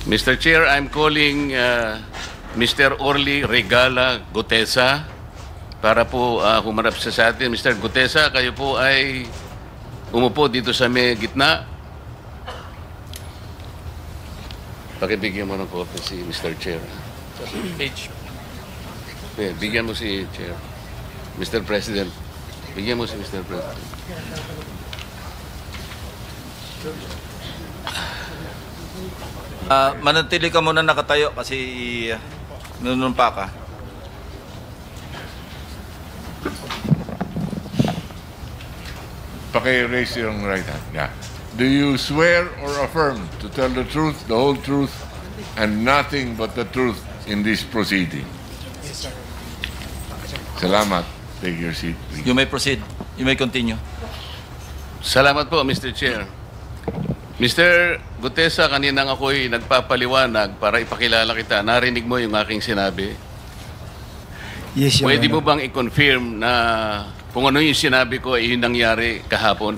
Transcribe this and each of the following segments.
Mr. Chair, I'm calling Mr. Orly Regala Gutesa para po humarap sa atin. Mr. Gutesa, kayo po ay umupo dito sa may gitna. Pakibigyan mo ng copy si Mr. Chair. Page. Bigyan mo si Chair. Mr. President, bigyan mo si Mr. President. Manatili ka muna nakatayo kasi nunumpa ka. Paki-raise your right hand. Yeah. Do you swear or affirm to tell the truth, the whole truth, and nothing but the truth in this proceeding? Yes, sir. Salamat. Take your seat, please. You may proceed. You may continue. Salamat po, Mr. Chair. Mr. Gutesa, kaninang ako'y nagpapaliwanag para ipakilala kita. Narinig mo yung aking sinabi. Yes, Your Pwede mo Honor. bang i-confirm na kung ano yung sinabi ko ay yung nangyari kahapon?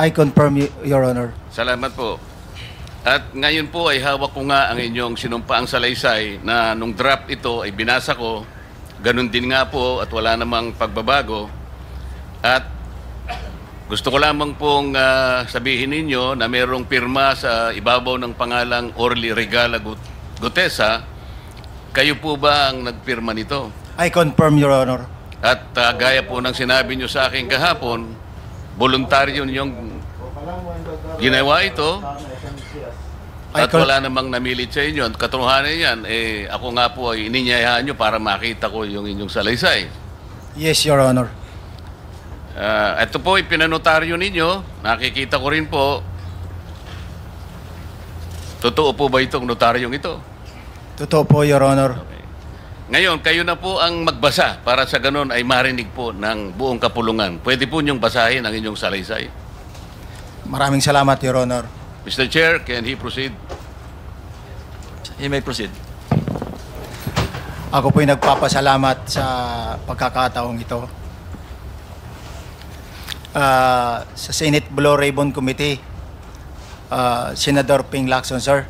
I confirm, Your Honor. Salamat po. At ngayon po ay hawak ko nga ang inyong sinumpaang salaysay na nung draft ito ay binasa ko. Ganun din nga po at wala namang pagbabago. At gusto ko lamang pong sabihin ninyo na mayroong pirma sa ibabaw ng pangalang Orly Regala Gutesa. Kayo po ba ang nagpirma nito? I confirm, Your Honor. At gaya po ng sinabi nyo sa akin kahapon, voluntaryo ninyong ginawa ito at wala namang namilit sa inyo. At katotohanan yan, ako nga po ay ininyayahan nyo para makita ko yung inyong salaysay. Yes, Your Honor. Ito po, ipinanotaryo ninyo. Nakikita ko rin po. Totoo po ba itong notaryong ito? Totoo po, Your Honor. Okay. Ngayon, kayo na po ang magbasa para sa ganun ay marinig po ng buong kapulungan. Pwede po niyong basahin ang inyong salaysay. Maraming salamat, Your Honor. Mr. Chair, can he proceed? You may proceed. Ako po'y nagpapasalamat sa pagkakataong ito. Sa Senate Blue Ribbon Committee, Senador Ping Lacson, sir.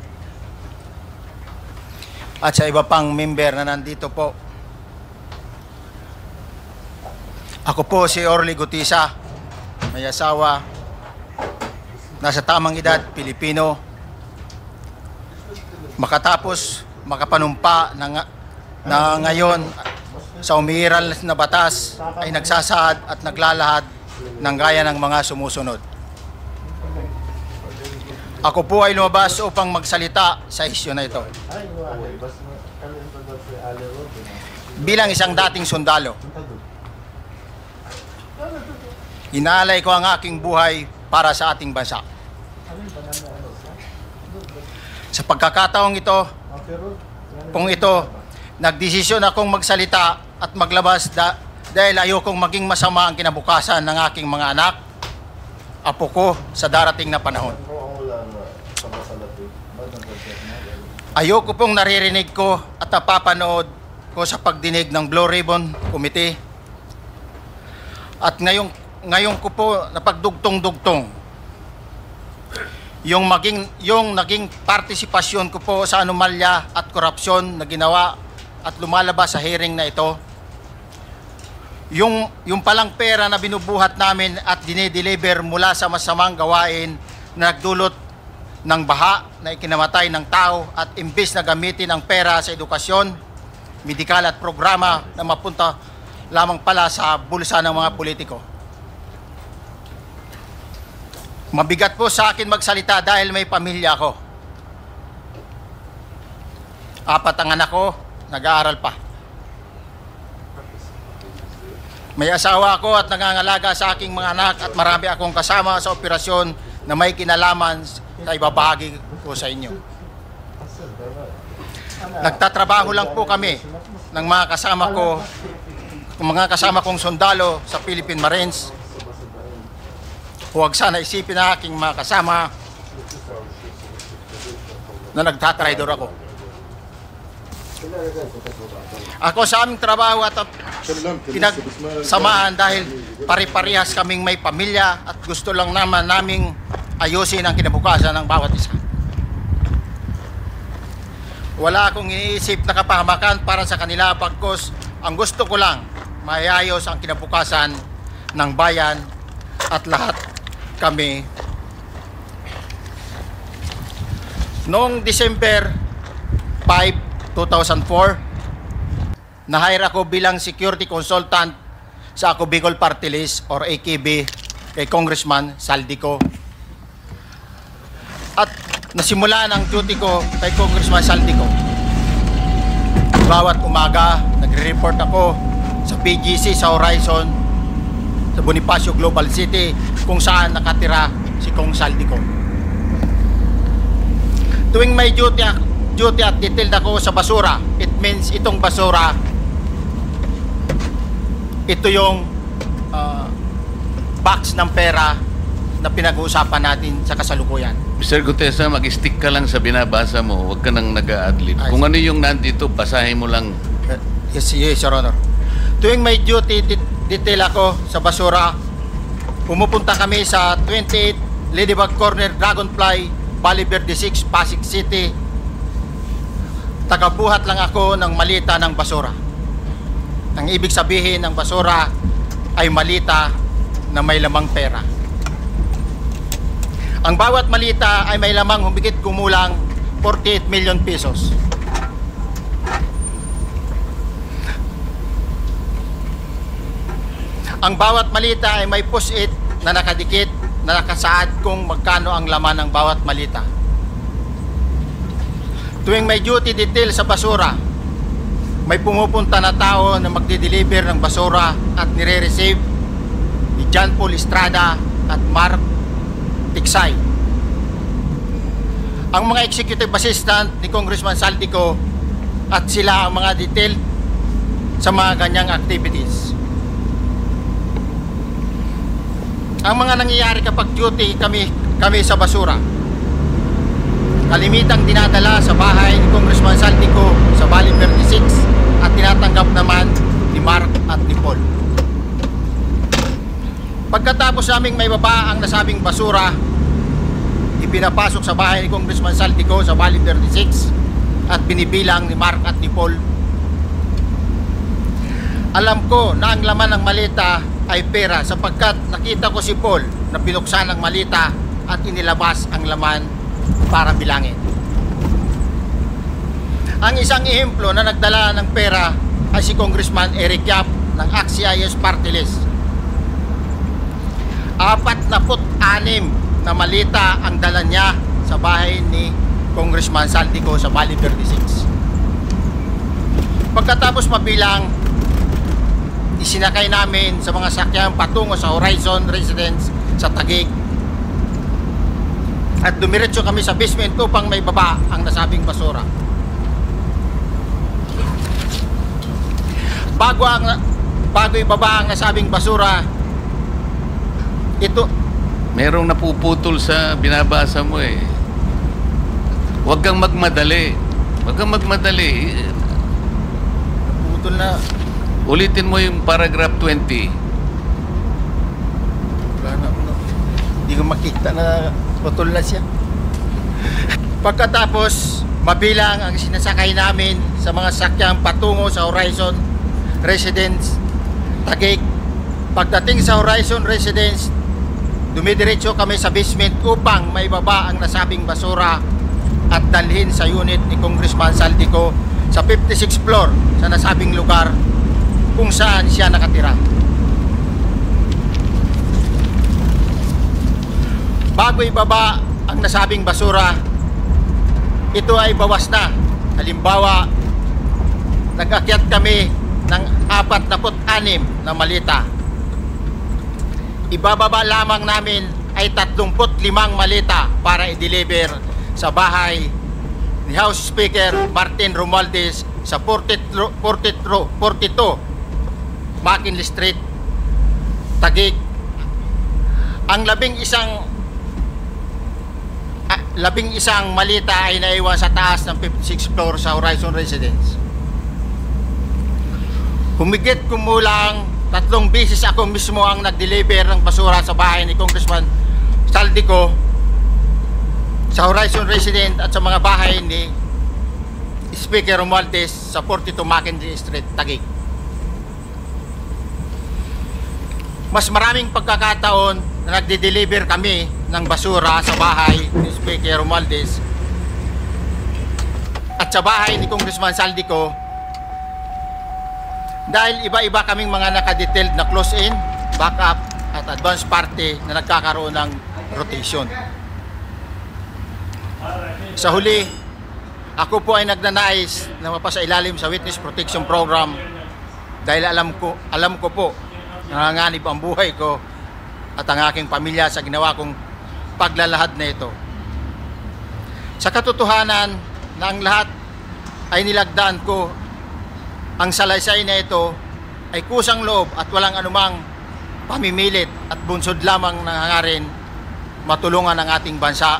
At sa iba pang member na nandito po. Ako po si Orly Gutesa, may asawa, nasa tamang edad, Pilipino, makatapos, makapanumpa na ngayon sa umiiral na batas ay nagsasaad at naglalahad ng gaya ng mga sumusunod. Ako po ay lumabas upang magsalita sa isyu na ito. Bilang isang dating sundalo, inaalay ko ang aking buhay para sa ating bansa. Sa pagkakataong ito, nagdesisyon akong magsalita at maglabas dahil ayokong maging masama ang kinabukasan ng aking mga anak, apo ko sa darating na panahon. Ayoko pong naririnig ko at napapanood ko sa pagdinig ng Blue Ribbon Committee. At ngayon ko po napagdugtong-dugtong yung naging partisipasyon ko po sa anomalya at korupsyon na ginawa at lumalabas sa hearing na ito. Yung palang pera na binubuhat namin at dinideliver mula sa masamang gawain na nagdulot ng baha na ikinamatay ng tao at imbis na gamitin ang pera sa edukasyon, medikal at programa na mapunta lamang pala sa bulsa ng mga politiko. Mabigat po sa akin magsalita dahil may pamilya ako. 4 ang anak ko, nag-aaral pa. May asawa ako at nangangalaga sa aking mga anak at marami akong kasama sa operasyon na may kinalaman na ibabahagi ko sa inyo. Nagtatrabaho lang po kami ng mga kasama kong sundalo sa Philippine Marines. Huwag sana isipin na aking mga kasama na nagtatraidor ako. Ako sa aming trabaho at pinagsamahan dahil pare-parehas kaming may pamilya at gusto lang naman naming ayusin ang kinabukasan ng bawat isa. Wala akong iniisip na kapahamakan para sa kanila, pagkos ang gusto ko lang maayos ang kinabukasan ng bayan at lahat kami. Noong December 5, 2004, na-hire ako bilang security consultant sa Ako Bicol Party List or AKB kay Congressman Saldico. At nasimula ang duty ko kay Congressman Saldico. Bawat umaga, nagre-report ako sa PGC sa Horizon, sa Bonifacio Global City, kung saan nakatira si Kong Saldico. Tuwing may duty at detailed ako sa basura, it means itong basura, ito yung box ng pera na pinag-uusapan natin sa kasalukuyan. Mr. Gutesa, mag-stick ka lang sa binabasa mo. Huwag ka nang nag-a-adlib. Ay, Kung ano yung nandito, basahin mo lang. Yes, Your Honor. Tuwing may duty detail ako sa basura, pumupunta kami sa 28 Ladybug Corner, Dragonfly, Valle Verde 6, Pasig City. Tagabuhat lang ako ng malita ng basura. Ang ibig sabihin ng basura ay malita na may lamang pera. Ang bawat malita ay may lamang humigit kumulang 48 million pesos. Ang bawat malita ay may post-it na nakadikit na nakasaad kung magkano ang laman ng bawat malita. Tuwing may duty detail sa basura, may pumupunta na tao na magdi-deliver ng basura at nire-receive ni John Paul Estrada at Mark Tiksay. Ang mga executive assistant ni Congressman Saldico at sila ang mga detail sa mga ganyang activities. Ang mga nangyayari kapag duty kami sa basura, kalimitang dinadala sa bahay ni Congressman Saldico sa Valle Verde 6 at tinatanggap naman ni Mark at ni Paul. Pagkatapos naming may baba ang nasabing basura, ipinapasok sa bahay ni Congressman Saldico sa Valle Verde 6 at binibilang ni Mark at ni Paul. Alam ko na ang laman ng malita ay pera sapagkat nakita ko si Paul na binuksan ang malita at inilabas ang laman para bilangin. Ang isang ehemplo na nagdala ng pera ay si Congressman Eric Yap ng AXIS Party List. 46 na malita ang dala niya sa bahay ni Congressman Saldico sa Valle Verde 6. Pagkatapos mabilang, isinakay namin sa mga sakyan patungo sa Horizon Residence sa Taguig. At dumiretso kami sa basement upang may baba ang nasabing basura. Bago ibaba ang nasabing basura, ito, Merong napuputol sa binabasa mo eh. Huwag kang magmadali. Huwag kang magmadali. putol na, Ulitin mo yung paragraph 20. hindi ko makita na putol na siya. Pagkatapos, mabilang ang sinasakay namin sa mga sakyang patungo sa Horizon Residence, Taguig. Pagdating sa Horizon Residence, dumidiretso kami sa basement upang maibaba ang nasabing basura at dalhin sa unit ni Congressman Saldico sa 56th floor sa nasabing lugar kung saan siya nakatira. Bago ibaba ang nasabing basura, ito ay bawas na. Halimbawa, nag-akyat kami ng 46 na malita. Ibababa lamang namin ay 35 malita para i-deliver sa bahay ni House Speaker Martin Romualdez sa 42 McKinley Street, Taguig. Ang labing isang malita ay naiwan sa taas ng 56th floor sa Horizon Residence. Humigit kumulang 3 beses ako mismo ang nag-deliver ng basura sa bahay ni Congressman Saldico sa Horizon Resident at sa mga bahay ni Speaker Romualdez sa 42 Mackenzie Street, Taguig. Mas maraming pagkakataon na nagde-deliver kami ng basura sa bahay ni Speaker Romualdez at sa bahay ni Congressman Saldico dahil iba-iba kaming mga nakadetailed na close-in, backup at advance party na nagkakaroon ng rotation. Sa huli, ako po ay nagnanais na mapasailalim sa Witness Protection Program dahil alam ko po nanganganib ang buhay ko at ang aking pamilya sa ginawa kong paglalahad na ito. Sa katotohanan na ang lahat ay nilagdaan ko, ang salaysay na ito ay kusang loob at walang anumang pamimilit at bunsod lamang nangangarin matulungan ang ating bansa.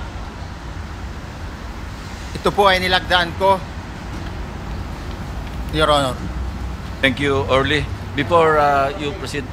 Ito po ay nilagdaan ko, Your Honor. Thank you, Orly. Before you proceed,